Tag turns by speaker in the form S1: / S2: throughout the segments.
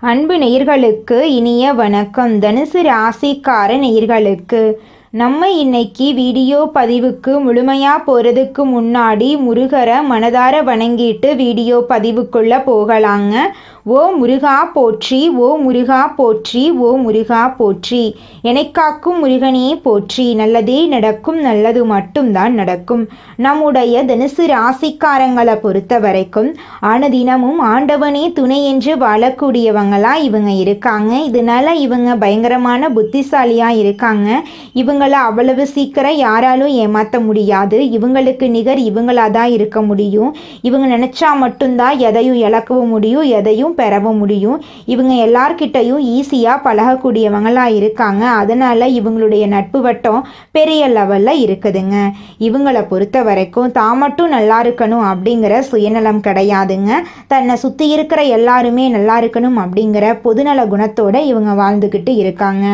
S1: அன்பு நேயர்களுக்கு இனிய வணக்கம். தனுசு ராசிக்கார நேயர்களுக்கு நம்ம இன்னைக்கு வீடியோ பதிவுக்கு முழுமையாக போகிறதுக்கு முன்னாடி முருகரை மனதார வணங்கிட்டு வீடியோ பதிவுக்குள்ளே போகலாங்க. ஓ முருகா போற்றி, ஓ முருகா போற்றி, ஓ முருகா போற்றி, எனக்காக்கும் முருகனே போற்றி. நல்லதே நடக்கும், நல்லது மட்டும்தான் நடக்கும். நம்முடைய தனுசு ராசிக்காரங்களை பொறுத்த வரைக்கும் தினமும் ஆண்டவனே துணை என்று வாழக்கூடியவங்களா இவங்க இருக்காங்க. இதனால இவங்க பயங்கரமான புத்திசாலியாக இருக்காங்க. இவங்கள அவ்வளவு சீக்கிரம் யாராலும் ஏமாற்ற முடியாது. இவங்களுக்கு நிகர் இவங்களாக தான் இருக்க முடியும். இவங்க நினச்சா மட்டும்தான் எதையும் இழக்கவும் முடியும், எதையும் பெறவும் முடியும். இவங்க எல்லார்கிட்டையும் ஈஸியாக பழகக்கூடியவங்களாக இருக்காங்க. அதனால் இவங்களுடைய நட்பு வட்டம் பெரிய லெவலில் இருக்குதுங்க. இவங்களை பொறுத்த வரைக்கும் தான் மட்டும் நல்லா இருக்கணும் அப்படிங்கிற சுயநலம் கிடையாதுங்க. தன்னை சுற்றி இருக்கிற எல்லாருமே நல்லா இருக்கணும் அப்படிங்கிற பொதுநல குணத்தோட இவங்க வாழ்ந்துக்கிட்டு இருக்காங்க.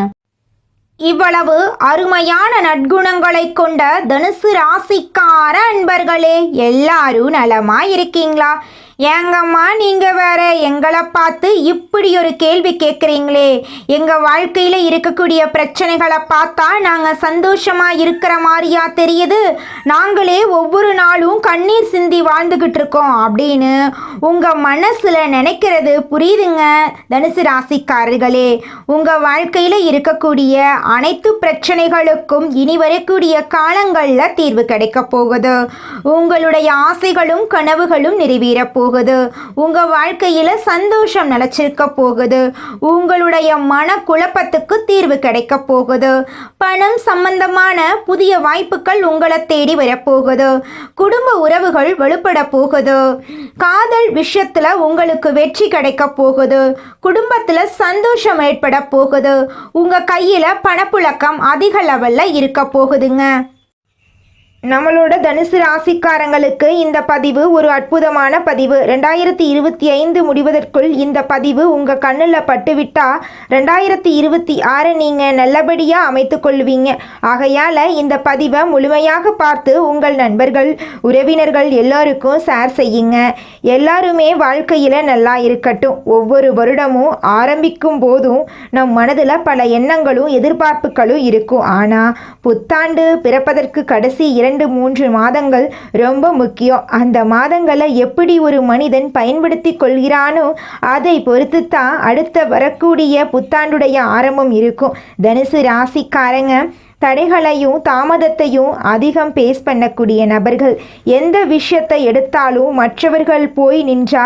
S1: இவ்வளவு அருமையான நற்குணங்களை கொண்ட தனுசு ராசிக்கார அன்பர்களே, எல்லாரும் நலமா இருக்கீங்களா? ஏங்கம்மா நீங்கள் வேற எங்களை பார்த்து இப்படி ஒரு கேள்வி கேட்குறீங்களே? எங்கள் வாழ்க்கையில் இருக்கக்கூடிய பிரச்சனைகளை பார்த்தா நாங்கள் சந்தோஷமாக இருக்கிற மாதிரியா தெரியுது? நாங்களே ஒவ்வொரு நாளும் கண்ணீர் சிந்தி வாழ்ந்துக்கிட்டு இருக்கோம் அப்படின்னு உங்கள் மனசில் நினைக்கிறது புரியுதுங்க. தனுசு ராசிக்காரர்களே, உங்கள் வாழ்க்கையில் இருக்கக்கூடிய அனைத்து பிரச்சனைகளுக்கும் இனி வரக்கூடிய காலங்களில் தீர்வு கிடைக்க போகுது. உங்களுடைய ஆசைகளும் கனவுகளும் நிறைவேற போகுது. உங்க வாழ்க்கையில சந்தோஷம் நிலைச்சிருக்க போகுது. உங்களுடைய மன குழப்பத்துக்கு தீர்வு கிடைக்க போகுது. பணம் சம்பந்தமான புதிய வாய்ப்புகள் உங்களை தேடி வரப்போகுது. குடும்ப உறவுகள் வலுப்பட போகுது. காதல் விஷயத்துல உங்களுக்கு வெற்றி கிடைக்க போகுது. குடும்பத்துல சந்தோஷம் ஏற்பட போகுது. உங்க கையில பணப்புழக்கம் அதிக லெவல்ல இருக்க போகுதுங்க. நம்மளோட தனுசு ராசிக்காரங்களுக்கு இந்த பதிவு ஒரு அற்புதமான பதிவு. 2025 முடிவதற்குள் இந்த பதிவு உங்கள் கண்ணில் பட்டுவிட்டா 2026 நீங்கள் நல்லபடியாக அமைத்து கொள்வீங்க. ஆகையால் இந்த பதிவை முழுமையாக பார்த்து உங்கள் நண்பர்கள், உறவினர்கள் எல்லோருக்கும் ஷேர் செய்யுங்க. எல்லாருமே வாழ்க்கையில் நல்லா இருக்கட்டும். ஒவ்வொரு வருடமும் ஆரம்பிக்கும் போதும் நம் மனதில் பல எண்ணங்களும் எதிர்பார்ப்புகளும் இருக்கும். ஆனால் புத்தாண்டு பிறப்பதற்கு கடைசி 2-3 மாதங்கள் ரொம்ப முக்கியம். அந்த மாதங்களை எப்படி ஒரு மனிதன் பயன்படுத்தி கொள்கிறானோ அதை பொறுத்து தான் அடுத்த வரக்கூடிய புத்தாண்டுடைய ஆரம்பம் இருக்கும். தனுசு ராசிக்காரங்க தடைகளையும் தாமதத்தையும் அதிகம் பேஸ் பண்ணக்கூடிய நபர்கள். எந்த விஷயத்தை எடுத்தாலும் மற்றவர்கள் போய் நின்றா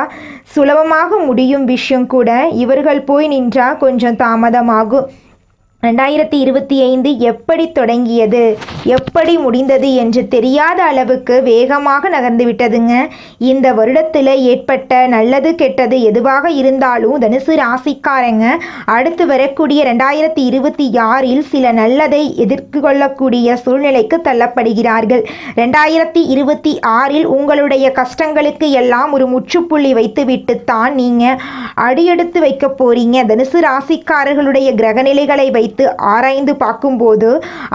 S1: சுலபமாக முடியும் விஷயம் கூட இவர்கள் போய் நின்றா கொஞ்சம் தாமதமாகும். 2025 எப்படி தொடங்கியது, எப்படி முடிந்தது என்று தெரியாத அளவுக்கு வேகமாக நகர்ந்து விட்டதுங்க. இந்த வருடத்தில் ஏற்பட்ட நல்லது கெட்டது எதுவாக இருந்தாலும் தனுசு ராசிக்காரங்க அடுத்து வரக்கூடிய 2026 சில நல்லதை எதிர்கொள்ளக்கூடிய சூழ்நிலைக்கு தள்ளப்படுகிறார்கள். 2026 உங்களுடைய கஷ்டங்களுக்கு எல்லாம் ஒரு முற்றுப்புள்ளி வைத்துவிட்டு தான் நீங்கள் அடியெடுத்து வைக்க போறீங்க. தனுசு ராசிக்காரர்களுடைய கிரகநிலைகளை வைத்து ஆராய்ந்து பார்க்கும்போது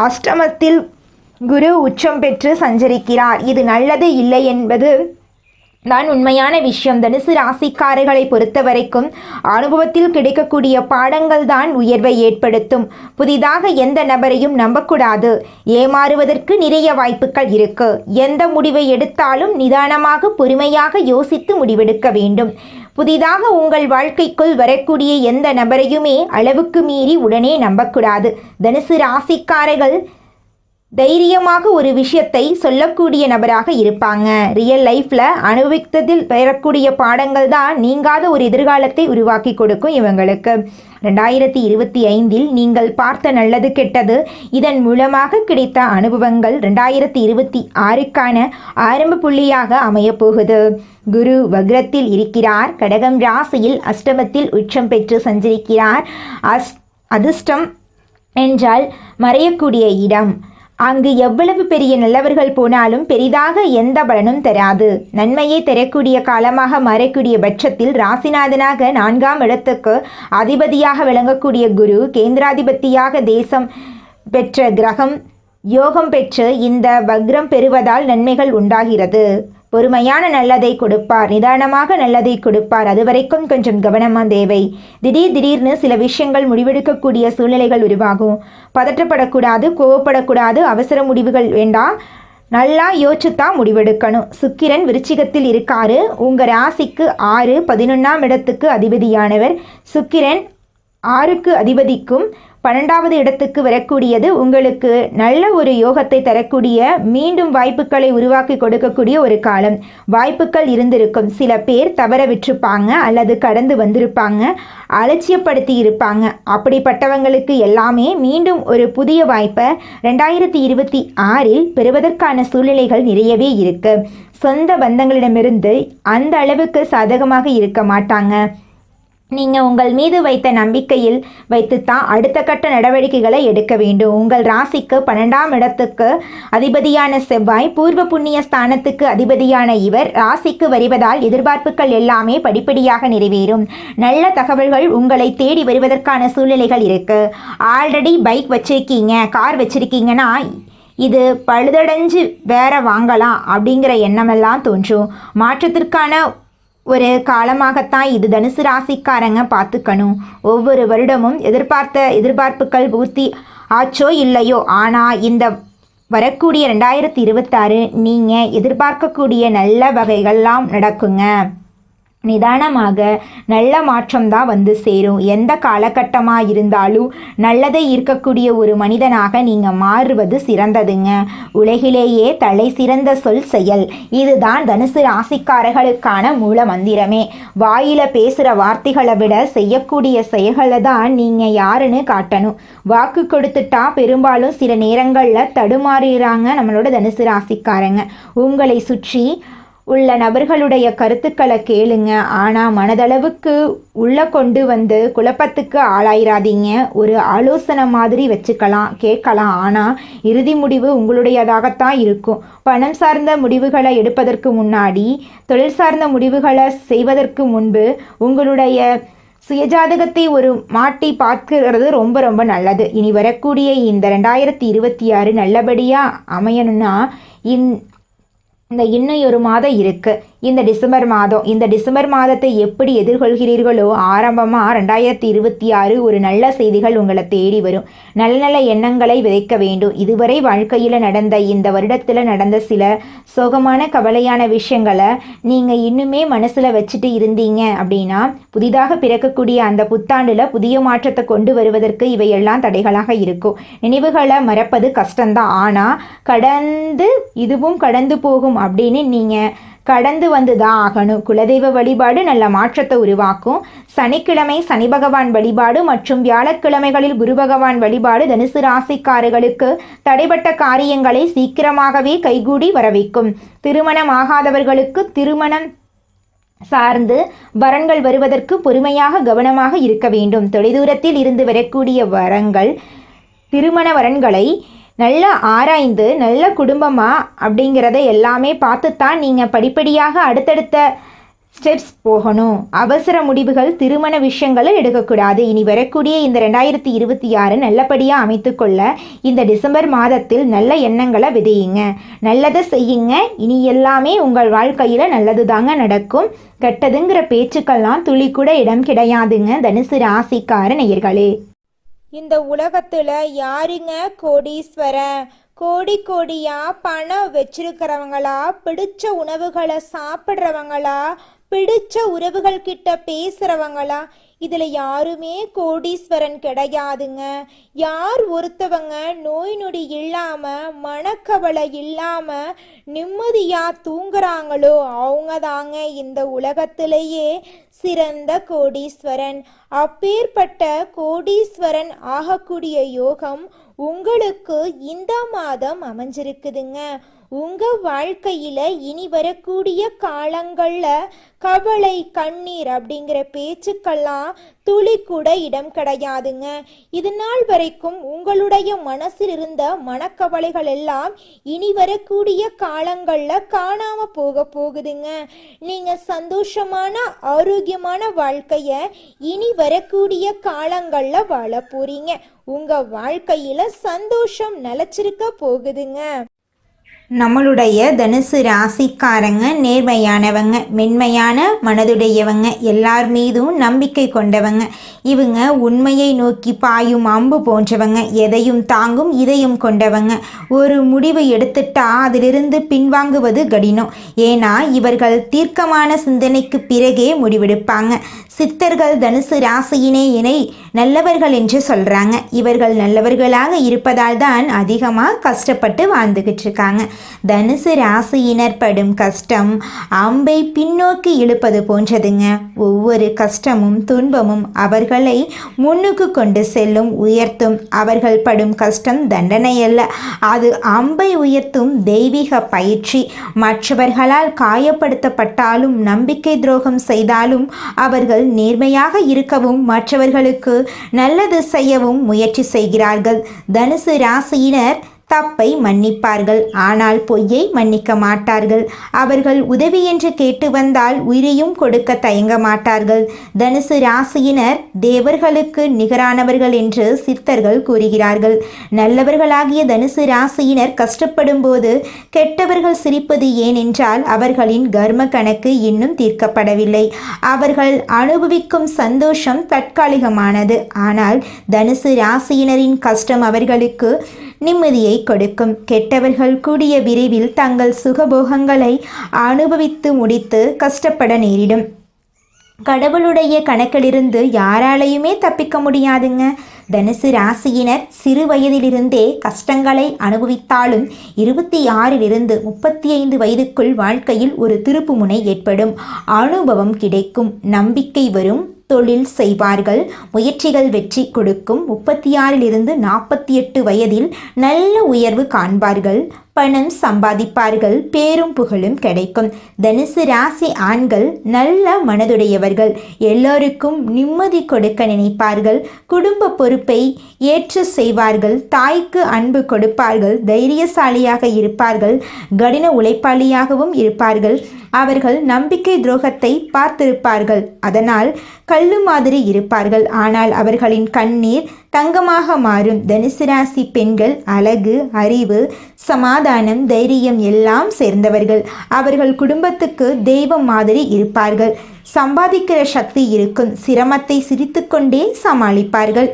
S1: அஷ்டமத்தில் குரு உச்சம் பெற்று சஞ்சரிக்கிறார். இது நல்லது இல்லை என்பது தான் உண்மையான விஷயம். தனுசு ராசிக்காரர்களை பொறுத்த வரைக்கும் அனுபவத்தில் கிடைக்கக்கூடிய பாடங்கள் தான் உயர்வை ஏற்படுத்தும். புதிதாக எந்த நபரையும் நம்பக்கூடாது. ஏமாறுவதற்கு நிறைய வாய்ப்புகள் இருக்கு. எந்த முடிவை எடுத்தாலும் நிதானமாக பொறுமையாக யோசித்து முடிவெடுக்க வேண்டும். புதிதாக உங்கள் வாழ்க்கைக்குள் வரக்கூடிய எந்த நபரையுமே அளவுக்கு மீறி உடனே நம்பக்கூடாது. தனுசு ராசிக்காரர்கள் தைரியமாக ஒரு விஷயத்தை சொல்லக்கூடிய நபராக இருப்பாங்க. ரியல் லைஃப்பில் அனுபவித்ததில் பெறக்கூடிய பாடங்கள் தான் நீங்காத ஒரு எதிர்காலத்தை உருவாக்கி கொடுக்கும் இவங்களுக்கு. 2025 நீங்கள் பார்த்த நல்லது கெட்டது, இதன் மூலமாக கிடைத்த அனுபவங்கள் 2026 ஆரம்ப புள்ளியாக அமையப்போகுது. குரு வக்ரத்தில் இருக்கிறார். கடகம் ராசியில் அஷ்டமத்தில் உச்சம் பெற்று சஞ்சரிக்கிறார். அதிர்ஷ்டம் என்றால் மறையக்கூடிய இடம். அங்கு எவ்வளவு பெரிய நல்லவர்கள் போனாலும் பெரிதாக எந்த பலனும் தராது. நன்மையை தரக்கூடிய காலமாக மாறக்கூடிய பட்சத்தில் ராசிநாதனாக 4ஆம் இடத்துக்கு அதிபதியாக விளங்கக்கூடிய குரு கேந்திராதிபதியாக தேசம் பெற்ற கிரகம் யோகம் பெற்று இந்த வக்ரம் பெறுவதால் நன்மைகள் உண்டாகிறது. பொறுமையான நல்லதை கொடுப்பார், நிதானமாக நல்லதை கொடுப்பார். அது வரைக்கும் கொஞ்சம் கவனமாக தேவை. திடீர்னு சில விஷயங்கள் முடிவெடுக்கக்கூடிய சூழ்நிலைகள் உருவாகும். பதற்றப்படக்கூடாது, கோவப்படக்கூடாது, அவசர முடிவுகள் வேண்டாம். நல்லா யோசிச்சுத்தான் முடிவெடுக்கணும். சுக்கிரன் விருச்சிகத்தில் இருக்காரு. உங்கள் ராசிக்கு 6, 11ஆம் இடத்துக்கு அதிபதியானவர். சுக்கிரன் 6க்கு அதிபதிக்கும் 12வது இடத்துக்கு வரக்கூடியது உங்களுக்கு நல்ல ஒரு யோகத்தை தரக்கூடிய, மீண்டும் வாய்ப்புகளை உருவாக்கி கொடுக்கக்கூடிய ஒரு காலம். வாய்ப்புகள் இருந்திருக்கும். சில பேர் தவற விட்டுருப்பாங்க அல்லது கடந்து வந்திருப்பாங்க, அலட்சியப்படுத்தி இருப்பாங்க. அப்படிப்பட்டவங்களுக்கு எல்லாமே மீண்டும் ஒரு புதிய வாய்ப்பை 2026இல் பெறுவதற்கான சூழ்நிலைகள் நிறையவே இருக்கு. சொந்த பந்தங்களிடமிருந்து அந்த அளவுக்கு சாதகமாக இருக்க மாட்டாங்க. நீங்கள் உங்கள் மீது வைத்த நம்பிக்கையில் வைத்துத்தான் அடுத்த கட்ட நடவடிக்கைகளை எடுக்க வேண்டும். உங்கள் ராசிக்கு 12ஆம் இடத்துக்கு அதிபதியான செவ்வாய், பூர்வ புண்ணிய ஸ்தானத்துக்கு அதிபதியான இவர் ராசிக்கு வருவதால் எதிர்பார்ப்புகள் எல்லாமே படிப்படியாக நிறைவேறும். நல்ல தகவல்கள் உங்களை தேடி வருவதற்கான சூழ்நிலைகள் இருக்கு. ஆல்ரெடி பைக் வச்சிருக்கீங்க, கார் வச்சிருக்கீங்கன்னா இது பழுதடைஞ்சு வேற வாங்கலாம் அப்படிங்கிற எண்ணமெல்லாம் தோன்றும். மாற்றத்திற்கான ஒரு காலமாகத்தான் இது தனுசு ராசிக்காரங்க பார்த்துக்கணும். ஒவ்வொரு வருடமும் எதிர்பார்ப்புகள் பூர்த்தி ஆச்சோ இல்லையோ, ஆனால் இந்த வரக்கூடிய 2026 நீங்கள் எதிர்பார்க்கக்கூடிய நல்ல வகைகள்லாம் நடக்குங்க. நிதானமாக நல்ல மாற்றம்தான் வந்து சேரும். எந்த காலகட்டமாக இருந்தாலும் நல்லதை இருக்கக்கூடிய ஒரு மனிதனாக நீங்கள் மாறுவது சிறந்ததுங்க. உலகிலேயே தலை சிறந்த சொல் செயல். இதுதான் தனுசு ராசிக்காரர்களுக்கான மூல மந்திரமே. வாயில பேசுகிற வார்த்தைகளை விட செய்யக்கூடிய செயல்களை தான் நீங்கள் யாருன்னு காட்டணும். வாக்கு கொடுத்துட்டா பெரும்பாலும் சில நேரங்களில் தடுமாறுறாங்க நம்மளோட தனுசு ராசிக்காரங்க. உங்களை சுற்றி உள்ள நபர்களுடைய கருத்துக்களை கேளுங்க, ஆனால் மனதளவுக்கு உள்ளே கொண்டு வந்து குழப்பத்துக்கு ஆளாயிராதீங்க. ஒரு ஆலோசனை மாதிரி வச்சுக்கலாம், கேட்கலாம், ஆனால் இறுதி முடிவு உங்களுடையதாகத்தான் இருக்கும். பணம் சார்ந்த முடிவுகளை எடுப்பதற்கு முன்னாடி, தொழில் சார்ந்த முடிவுகளை செய்வதற்கு முன்பு உங்களுடைய சுயஜாதகத்தை ஒரு மாட்டி பார்க்கிறது ரொம்ப ரொம்ப நல்லது. இனி வரக்கூடிய இந்த 2026 நல்லபடியாக அமையணும்னா இன்னும் ஒரு மாதம் இருக்குது. இந்த டிசம்பர் மாதத்தை எப்படி எதிர்கொள்கிறீர்களோ, ஆரம்பமாக 2026 ஒரு நல்ல செய்திகள் உங்களை தேடி வரும். நல்ல நல்ல எண்ணங்களை விதைக்க வேண்டும். இதுவரை வாழ்க்கையில் நடந்த, இந்த வருடத்தில் நடந்த சில சோகமான கவலையான விஷயங்களை நீங்கள் இன்னுமே மனசில் வச்சுட்டு இருந்தீங்க அப்படின்னா, புதிதாக பிறக்கக்கூடிய அந்த புத்தாண்டில் புதிய மாற்றத்தை கொண்டு வருவதற்கு இவையெல்லாம் தடைகளாக இருக்கும். நினைவுகளை மறப்பது கஷ்டம்தான், ஆனால் இதுவும் கடந்து போகும் அப்படின்னு நீங்கள் கடந்து வந்து தான் ஆகணும். குலதெய்வ வழிபாடு நல்ல மாற்றத்தை உருவாக்கும். சனிக்கிழமை சனி பகவான் வழிபாடு மற்றும் வியாழக்கிழமைகளில் குரு பகவான் வழிபாடு தனுசு ராசிக்காரர்களுக்கு தடைப்பட்ட காரியங்களை சீக்கிரமாகவே கைகூடி வரவைக்கும். திருமணம் ஆகாதவர்களுக்கு திருமணம் சார்ந்து வரன்கள் வருவதற்கு பொறுமையாக கவனமாக இருக்க வேண்டும். தொலைதூரத்தில் இருந்து வரக்கூடிய திருமண வரன்களை நல்ல ஆராய்ந்து நல்ல குடும்பமாக அப்படிங்கிறத எல்லாமே பார்த்துத்தான் நீங்கள் படிப்படியாக அடுத்தடுத்த ஸ்டெப்ஸ் போகணும். அவசர முடிவுகள் திருமண விஷயங்களை எடுக்கக்கூடாது. இனி வரக்கூடிய இந்த 2026 நல்லபடியாக அமைத்துக்கொள்ள இந்த டிசம்பர் மாதத்தில் நல்ல எண்ணங்களை விதையுங்க, நல்லதை செய்யுங்க. இனி எல்லாமே உங்கள் வாழ்க்கையில் நல்லது தாங்க நடக்கும். கெட்டதுங்கிற பேச்சுக்கெல்லாம் துளி கூட இடம் கிடையாதுங்க தனுசு ராசிக்கார நேயர்களே.
S2: இந்த உலகத்துல யாருங்க கோடீஸ்வரன்? கோடியா பணம் வச்சிருக்கிறவங்களா, பிடிச்ச உணவுகளை சாப்பிட்றவங்களா, பிடிச்ச உறவுகள் கிட்ட பேசுறவங்களா? இதுல யாருமே கோடீஸ்வரன் கிடையாதுங்க. யார் ஒருத்தவங்க நோய் நொடி இல்லாம, மனக்கவலை இல்லாம நிம்மதியா தூங்குறாங்களோ அவங்க தாங்க இந்த உலகத்திலேயே சிறந்த கோடீஸ்வரன். அப்பேற்பட்ட கோடீஸ்வரன் ஆகக்கூடிய யோகம் உங்களுக்கு இந்த மாதம் அமைஞ்சிருக்குதுங்க. உங்க வாழ்க்கையில இனி வரக்கூடிய காலங்கள்ல கவலை, கண்ணீர் அப்படிங்கிற பேச்சுக்கெல்லாம் துளி கூட இடம் கிடையாதுங்க. இது நாள் வரைக்கும் உங்களுடைய மனசில் இருந்த மனக்கவலைகள் எல்லாம் இனி வரக்கூடிய காலங்கள்ல காணாம போகுதுங்க. நீங்க சந்தோஷமான ஆரோக்கியமான வாழ்க்கைய இனி வரக்கூடிய காலங்கள்ல வாழ போறீங்க. உங்க வாழ்க்கையில சந்தோஷம் நிலைச்சிருக்க போகுதுங்க.
S1: நம்மளுடைய தனுசு ராசிக்காரங்க நேர்மையானவங்க, மென்மையான மனதுடையவங்க, எல்லார் மீதும் நம்பிக்கை கொண்டவங்க. இவங்க உண்மையை நோக்கி பாயும் அம்பு போன்றவங்க, எதையும் தாங்கும் இதயம் கொண்டவங்க. ஒரு முடிவு எடுத்துட்டா அதிலிருந்து பின்வாங்குவது கடினம். ஏன்னா இவர்கள் தீர்க்கமான சிந்தனைக்கு பிறகே முடிவெடுப்பாங்க. சித்தர்கள் தனுசு ராசியினை நல்லவர்கள் என்று சொல்கிறாங்க. இவர்கள் நல்லவர்களாக இருப்பதால் தான் அதிகமாக கஷ்டப்பட்டு வாழ்ந்துக்கிட்டு இருக்காங்க. தனுசு ராசியினர் படும் கஷ்டம் அம்பை பின்னோக்கி இழுப்பது போன்றதுங்க. ஒவ்வொரு கஷ்டமும் துன்பமும் அவர்களை முன்னுக்கு கொண்டு செல்லும், உயர்த்தும். அவர்கள் படும் கஷ்டம் தண்டனை அல்ல, அது அம்பை உயர்த்தும் தெய்வீக பயிற்சி. மற்றவர்களால் காயப்படுத்தப்பட்டாலும் நம்பிக்கை துரோகம் செய்தாலும் அவர்கள் நேர்மையாக இருக்கவும் மற்றவர்களுக்கு நல்லது செய்யவும் முயற்சி செய்கிறார்கள். தனுசு ராசியினர் தப்பை மன்னிப்பார்கள், ஆனால் பொய்யை மன்னிக்க மாட்டார்கள். அவர்கள் உதவி என்று கேட்டு வந்தால் உயிரையும் கொடுக்க தயங்க மாட்டார்கள். தனுசு ராசியினர் தேவர்களுக்கு நிகரானவர்கள் என்று சித்தர்கள் கூறுகிறார்கள். நல்லவர்களாகிய தனுசு ராசியினர் கஷ்டப்படும் போது கெட்டவர்கள் சிரிப்பது ஏனென்றால் அவர்களின் கர்ம கணக்கு இன்னும் தீர்க்கப்படவில்லை. அவர்கள் அனுபவிக்கும் சந்தோஷம் தற்காலிகமானது, ஆனால் தனுசு ராசியினரின் கஷ்டம் அவர்களுக்கு நிம்மதியை கொடுக்கும். கெட்டவர்கள் கூடிய விரைவில் தங்கள் சுகபோகங்களை அனுபவித்து முடித்து கஷ்டப்பட நேரிடும். கடவுளுடைய கணக்கிலிருந்து யாராலையுமே தப்பிக்க முடியாதுங்க. தனுசு ராசியினர் சிறு வயதிலிருந்தே கஷ்டங்களை அனுபவித்தாலும் 26 35 வயதுக்குள் வாழ்க்கையில் ஒரு திருப்புமுனை ஏற்படும். அனுபவம் கிடைக்கும், நம்பிக்கை வரும், தொழில் செய்வார்கள், முயற்சிகள் வெற்றி கொடுக்கும். 36 48 வயதில் நல்ல உயர்வு காண்பார்கள், பணம் சம்பாதிப்பார்கள், பேரும் புகழும் கிடைக்கும். தனுசு ராசி ஆண்கள் நல்ல மனதுடையவர்கள், எல்லோருக்கும் நிம்மதி கொடுக்க நினைப்பார்கள், குடும்ப பொறுப்பை ஏற்று செய்வார்கள், தாய்க்கு அன்பு கொடுப்பார்கள், தைரியசாலியாக இருப்பார்கள், கடின உழைப்பாளியாகவும் இருப்பார்கள். அவர்கள் நம்பிக்கை துரோகத்தை பார்த்திருப்பார்கள், அதனால் கல்லு மாதிரி இருப்பார்கள், ஆனால் அவர்களின் கண்ணீர் தங்கமாக மாறும். தனுசு ராசி பெண்கள் அழகு, அறிவு, சமாதானம், தைரியம் எல்லாம் சேர்ந்தவர்கள். அவர்கள் குடும்பத்துக்கு தெய்வம் மாதிரி இருப்பார்கள். சம்பாதிக்கிற சக்தி இருக்கும், சிரமத்தை சிரித்துக்கொண்டே சமாளிப்பார்கள்.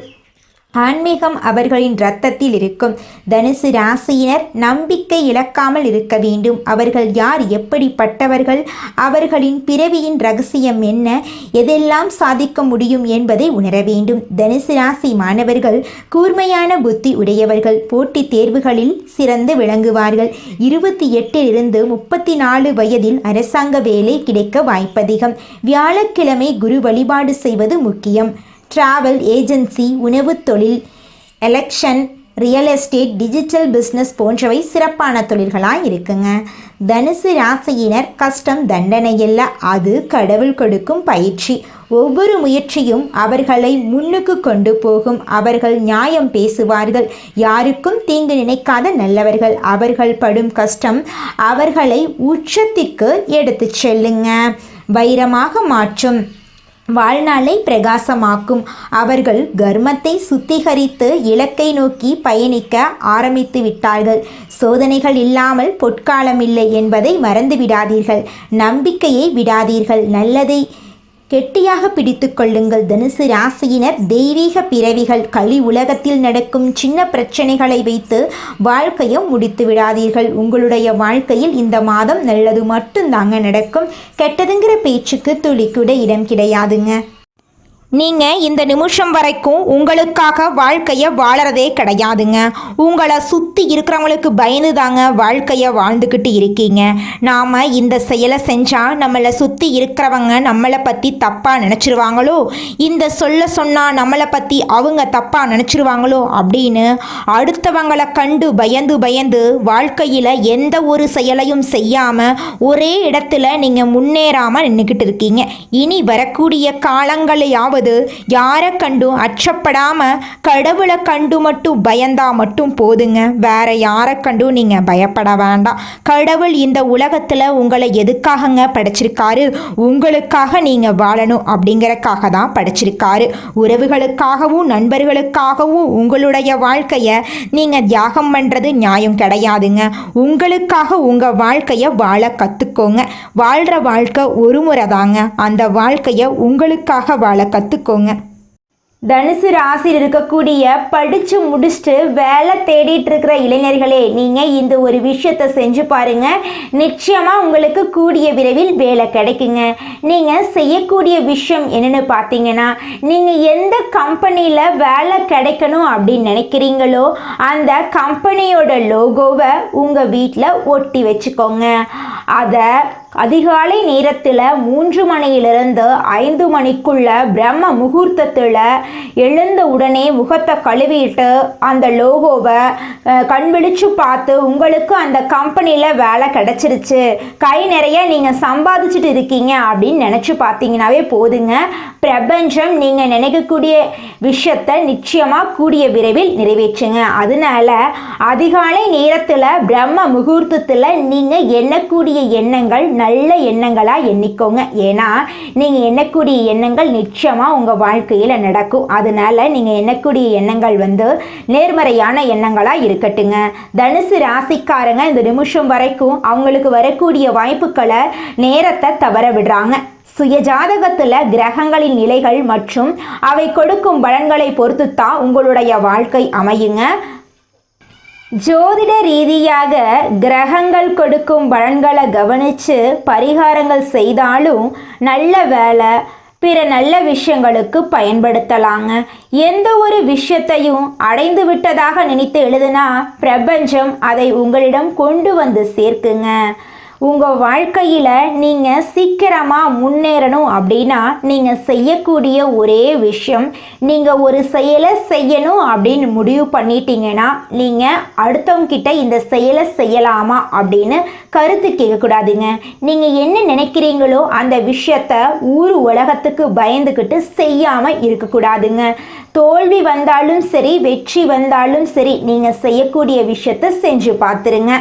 S1: ஆன்மீகம் அவர்களின் இரத்தத்தில் இருக்கும். தனுசு ராசியினர் நம்பிக்கை இழக்காமல் இருக்க வேண்டும். அவர்கள் யார், எப்படிப்பட்டவர்கள், அவர்களின் பிறவியின் ரகசியம் என்ன, எதெல்லாம் சாதிக்க முடியும் என்பதை உணர வேண்டும். தனுசு ராசி மாணவர்கள் கூர்மையான புத்தி உடையவர்கள், போட்டித் தேர்வுகளில் சிறந்து விளங்குவார்கள். 28 34 வயதில் அரசாங்க வேலை கிடைக்க வாய்ப்பதிகம். வியாழக்கிழமை குரு வழிபாடு செய்வது முக்கியம். டிராவல் ஏஜென்சி, உணவு தொழில், election, real estate, digital business போன்றவை சிறப்பான தொழில்களாக இருக்குங்க. தனுசு ராசியினர் கஷ்டம் தண்டனை அல்ல, அது கடவுள் கொடுக்கும் பயிற்சி. ஒவ்வொரு முயற்சியும் அவர்களை முன்னுக்கு கொண்டு போகும். அவர்கள் நியாயம் பேசுவார்கள், யாருக்கும் தீங்கு நினைக்காத நல்லவர்கள். அவர்கள் படும் கஷ்டம் அவர்களை உச்சத்திற்கு எடுத்து செல்லுங்க, வைரமாக மாற்றும், வாழ்நாளை பிரகாசமாக்கும். அவர்கள் கர்மத்தை சுத்திகரித்து இலக்கை நோக்கி பயணிக்க ஆரம்பித்து விட்டார்கள். சோதனைகள் இல்லாமல் பொற்காலம் இல்லை என்பதை மறந்து விடாதீர்கள். நம்பிக்கையை விடாதீர்கள், நல்லதை கெட்டியாக பிடித்து கொள்ளுங்கள். தனுசு ராசியினர் தெய்வீக பிறவிகள். கலி உலகத்தில் நடக்கும் சின்ன பிரச்சனைகளை வைத்து வாழ்க்கையை முடித்து விடாதீர்கள். உங்களுடைய வாழ்க்கையில் இந்த மாதம் நல்லது மட்டும்தாங்க நடக்கும். கெட்டதுங்கிற பேச்சுக்கு துளி கூட இடம் கிடையாதுங்க. நீங்கள் இந்த நிமிஷம் வரைக்கும் உங்களுக்காக வாழ்க்கையை வாழறதே கிடையாதுங்க. உங்களை சுற்றி இருக்கிறவங்களுக்கு பயந்து தாங்க வாழ்க்கையை வாழ்ந்துக்கிட்டு இருக்கீங்க. நாம் இந்த செயலை செஞ்சால் நம்மளை சுற்றி இருக்கிறவங்க நம்மளை பற்றி தப்பாக நினச்சிருவாங்களோ, இந்த சொன்னால் நம்மளை பற்றி அவங்க தப்பாக நினச்சிருவாங்களோ அப்படின்னு அடுத்தவங்களை கண்டு பயந்து வாழ்க்கையில் எந்த ஒரு செயலையும் செய்யாமல் ஒரே இடத்துல நீங்கள் முன்னேறாமல் நின்றுக்கிட்டு இருக்கீங்க. இனி வரக்கூடிய காலங்களையாவது அதாவது யாரை கண்டும் அச்சப்படாம கடவுளை கண்டு மட்டும் பயந்தா மட்டும் போதுங்க. வேற யாரை கண்டும் நீங்க பயப்பட வேண்டாம். கடவுள் இந்த உலகத்துல உங்களை எதுக்காகங்க படைச்சிருக்காரு? உங்களுக்காக நீங்க வாழணும் அப்படிங்கறக்காக தான் படைச்சிருக்காரு. உறவுகளுக்காகவும் நண்பர்களுக்காகவும் உங்களுடைய வாழ்க்கைய நீங்க தியாகம் பண்றது நியாயம் கிடையாதுங்க. உங்களுக்காக உங்க வாழ்க்கைய வாழ கத்துக்கோங்க. வாழ்ற வாழ்க்கை ஒரு முறை தாங்க. அந்த வாழ்க்கைய உங்களுக்காக வாழ கத்துக்கோங்க. தனுசு ராசியில் இருக்கக்கூடிய படித்து முடிச்சுட்டு வேலை தேடிட்டு இருக்கிற இளைஞர்களே, நீங்கள் இந்த ஒரு விஷயத்தை செஞ்சு பாருங்க. நிச்சயமாக உங்களுக்கு கூடிய விரைவில் வேலை கிடைக்குங்க. நீங்கள் செய்யக்கூடிய விஷயம் என்னென்னு பார்த்தீங்கன்னா, நீங்கள் எந்த கம்பெனியில் வேலை கிடைக்கணும் அப்படின்னு நினைக்கிறீங்களோ அந்த கம்பெனியோட லோகோவை உங்கள் வீட்டில் ஒட்டி வச்சுக்கோங்க. அதை அதிகாலை நேரத்தில் 3 மணியிலிருந்து 5 மணிக்குள்ள பிரம்ம முகூர்த்தத்தில் எழுந்த உடனே முகத்தை கழுவிட்டு அந்த லோகோவை கண் விழிச்சு பார்த்து உங்களுக்கு அந்த கம்பெனியில் வேலை கிடைச்சிருச்சு, கை நிறைய நீங்கள் சம்பாதிச்சுட்டு இருக்கீங்க அப்படின்னு நினச்சி பார்த்தீங்கன்னாவே போதுங்க. பிரபஞ்சம் நீங்கள் நினைக்கக்கூடிய விஷயத்தை நிச்சயமாக கூடிய விரைவில் நிறைவேற்றுங்க. அதனால அதிகாலை நேரத்தில் பிரம்ம முகூர்த்தத்தில் நீங்கள் எண்ணக்கூடிய எண்ணங்கள் நல்ல எண்ணங்களாக எண்ணிக்கோங்க. ஏன்னா நீங்கள் எண்ணக்கூடிய எண்ணங்கள் நிச்சயமாக உங்கள் வாழ்க்கையில் நடக்கும். அதனால நீங்கள் எண்ணக்கூடிய எண்ணங்கள் நேர்மறையான எண்ணங்களாக இருக்கட்டுங்க. தனுசு ராசிக்காரங்க இந்த நிமிஷம் வரைக்கும் அவங்களுக்கு வரக்கூடிய வாய்ப்புகளை நேரத்தை தவற விடுறாங்க. சுயஜாதகத்தில் கிரகங்களின் நிலைகள் மற்றும் அவை கொடுக்கும் பலன்களை பொறுத்து தான் உங்களுடைய வாழ்க்கை அமையுங்க. ஜோதிட ரீதியாக கிரகங்கள் கொடுக்கும் பலன்களை கவனித்து பரிகாரங்கள் செய்தாலும் நல்ல வேலை பிற நல்ல விஷயங்களுக்கு பயன்படுத்தலாங்க. எந்த ஒரு விஷயத்தையும் அடைந்து விட்டதாக நினைத்து எழுதுனா பிரபஞ்சம் அதை உங்களிடம் கொண்டு வந்து சேர்க்குங்க. உங்கள் வாழ்க்கையில் நீங்கள் சீக்கிரமாக முன்னேறணும் அப்படின்னா நீங்கள் செய்யக்கூடிய ஒரே விஷயம், நீங்கள் ஒரு செயலை செய்யணும் அப்படின்னு முடிவு பண்ணிட்டீங்கன்னா நீங்கள் அடுத்தவங்கிட்ட இந்த செயலை செய்யலாமா அப்படின்னு கருத்து கேட்கக்கூடாதுங்க. நீங்கள் என்ன நினைக்கிறீங்களோ அந்த விஷயத்த ஊர் உலகத்துக்கு பயந்துக்கிட்டு செய்யாமல் இருக்கக்கூடாதுங்க. தோல்வி வந்தாலும் சரி வெற்றி வந்தாலும் சரி நீங்கள் செய்யக்கூடிய விஷயத்த செஞ்சு பார்த்துருங்க.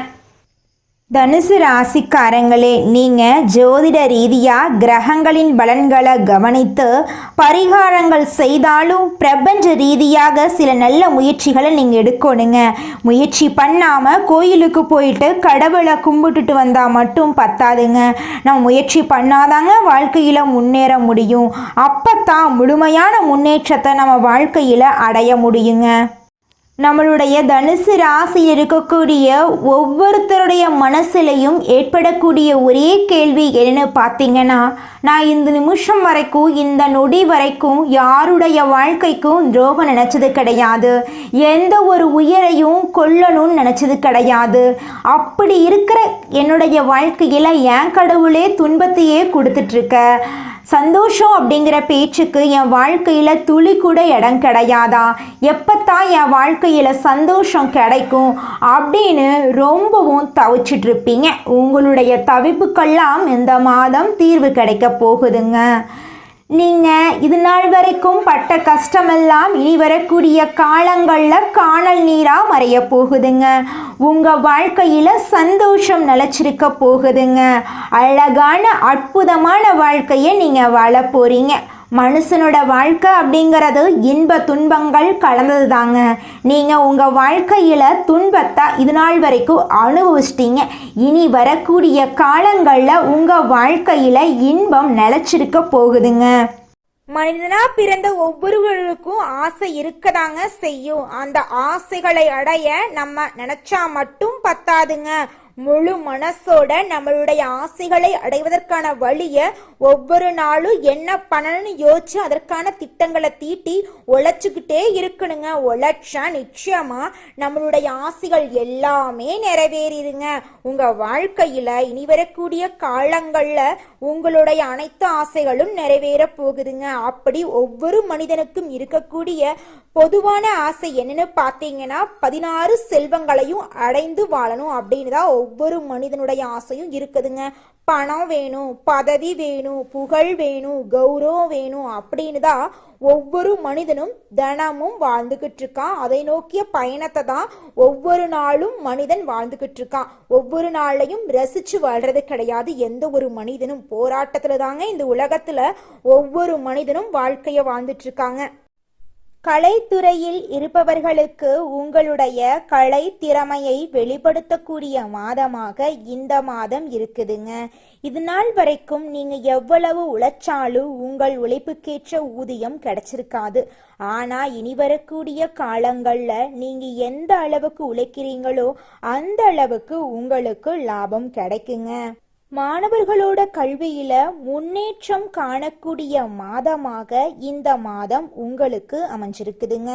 S1: தனுசு ராசிக்காரங்களே, நீங்கள் ஜோதிட ரீதியாக கிரகங்களின் பலன்களை கவனித்து பரிகாரங்கள் செய்தாலும் பிரபஞ்ச ரீதியாக சில நல்ல முயற்சிகளை நீங்கள் எடுக்கணுங்க. முயற்சி பண்ணாமல் கோயிலுக்கு போயிட்டு கடவுளை கும்பிட்டுட்டு வந்தால் மட்டும் பத்தாதுங்க. நம்ம முயற்சி பண்ணாதாங்க வாழ்க்கையில் முன்னேற முடியும். அப்போ தான் முழுமையான முன்னேற்றத்தை நம்ம வாழ்க்கையில் அடைய முடியுங்க. நம்மளுடைய தனுசு ராசியில் இருக்கக்கூடிய ஒவ்வொருத்தருடைய மனசுலையும் ஏற்படக்கூடிய ஒரே கேள்வி என்னன்னு பார்த்தீங்கன்னா, நான் இந்த நிமிஷம் வரைக்கும் இந்த நொடி வரைக்கும் யாருடைய வாழ்க்கைக்கும் துரோகம் நினச்சது கிடையாது, எந்த ஒரு உயிரையும் கொல்லணும்னு நினச்சது கிடையாது. அப்படி இருக்கிற என்னுடைய வாழ்க்கையில் என் கடவுளே துன்பத்தையே கொடுத்துட்ருக்க. சந்தோஷம் அப்படிங்கிற பேச்சுக்கு என் வாழ்க்கையில் துளி கூட இடம் கிடையாதா, எப்பத்தான் என் வாழ்க்கையில் சந்தோஷம் கிடைக்கும் அப்படின்னு ரொம்பவும் தவிச்சிட்டு இருப்பீங்க. உங்களுடைய தவிப்புக்கெல்லாம் இந்த மாதம் தீர்வு கிடைக்க போகுதுங்க. நீங்கள் இது நாள் வரைக்கும் பட்ட கஷ்டமெல்லாம் இனி வரக்கூடிய காலங்களில் காணல் நீராக மறைய போகுதுங்க. உங்கள் வாழ்க்கையில் சந்தோஷம் நிலச்சிருக்க போகுதுங்க. அழகான அற்புதமான வாழ்க்கையை நீங்கள் வாழ போகிறீங்க. மனுஷனோட வாழ்க்கை அப்படிங்கிறது இன்ப துன்பங்கள் கலந்தது தாங்க. நீங்கள் உங்கள் வாழ்க்கையில் துன்பத்தை இது நாள் வரைக்கும் அனுபவிச்சிட்டீங்க. இனி வரக்கூடிய காலங்களில் உங்கள் வாழ்க்கையில் இன்பம் நிலச்சிருக்க போகுதுங்க.
S2: மனிதனா பிறந்த ஒவ்வொருவருக்கும் ஆசை இருக்கதாங்க செய்யும். அந்த ஆசைகளை அடைய நம்ம நினைச்சா மட்டும் பத்தாதுங்க. முழு மனசோட நம்மளுடைய ஆசைகளை அடைவதற்கான வழியை ஒவ்வொரு நாளும் என்ன பண்ணணும்னு யோசிச்சு அதற்கான திட்டங்களை தீட்டி உழைச்சிக்கிட்டே இருக்கணுங்க. உழைச்சா நிச்சயமா நம்மளுடைய ஆசைகள் எல்லாமே நிறைவேறிடுங்க. உங்க வாழ்க்கையில இனி வரக்கூடிய காலங்கள்ல உங்களுடைய அனைத்து ஆசைகளும் நிறைவேற போகுதுங்க. அப்படி ஒவ்வொரு மனிதனுக்கும் இருக்கக்கூடிய பொதுவான ஆசை என்னன்னு பார்த்தீங்கன்னா 16 செல்வங்களையும் அடைந்து வாழணும் அப்படின்னு தான் ஒவ்வொரு மனிதனுடைய ஆசையும் இருக்குதுங்க. பணம் வேணும், பதவி வேணும், புகழ் வேணும், கௌரவம் வேணும் அப்படின்னு தான் ஒவ்வொரு மனிதனும் தினமும் வாழ்ந்துகிட்டு இருக்கான். அதை நோக்கிய பயணத்தை தான் ஒவ்வொரு நாளும் மனிதன் வாழ்ந்துகிட்டு இருக்கான். ஒவ்வொரு நாளையும் ரசிச்சு வாழ்றது கிடையாது எந்த ஒரு மனிதனும். போராட்டத்துல தாங்க இந்த உலகத்துல ஒவ்வொரு மனிதனும் வாழ்க்கைய வாழ்ந்துட்டு இருக்காங்க. கலைத்துறையில் இருப்பவர்களுக்கு உங்களுடைய கலை திறமையை வெளிப்படுத்தக்கூடிய மாதமாக இந்த மாதம் இருக்குதுங்க. இது நாள் வரைக்கும் நீங்க எவ்வளவு உழைச்சாலும் உங்கள் உழைப்புக்கேற்ற ஊதியம் கிடைச்சிருக்காது. ஆனா இனி வரக்கூடிய காலங்கள்ல நீங்க எந்த அளவுக்கு உழைக்கிறீங்களோ அந்த அளவுக்கு உங்களுக்கு லாபம் கிடைக்குங்க. மாணவர்களோட கல்வியில முன்னேற்றம் காணக்கூடிய மாதமாக இந்த மாதம் உங்களுக்கு அமைஞ்சிருக்குதுங்க.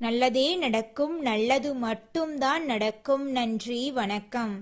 S2: நல்லதே நடக்கும், நல்லது மட்டும்தான் நடக்கும். நன்றி, வணக்கம்.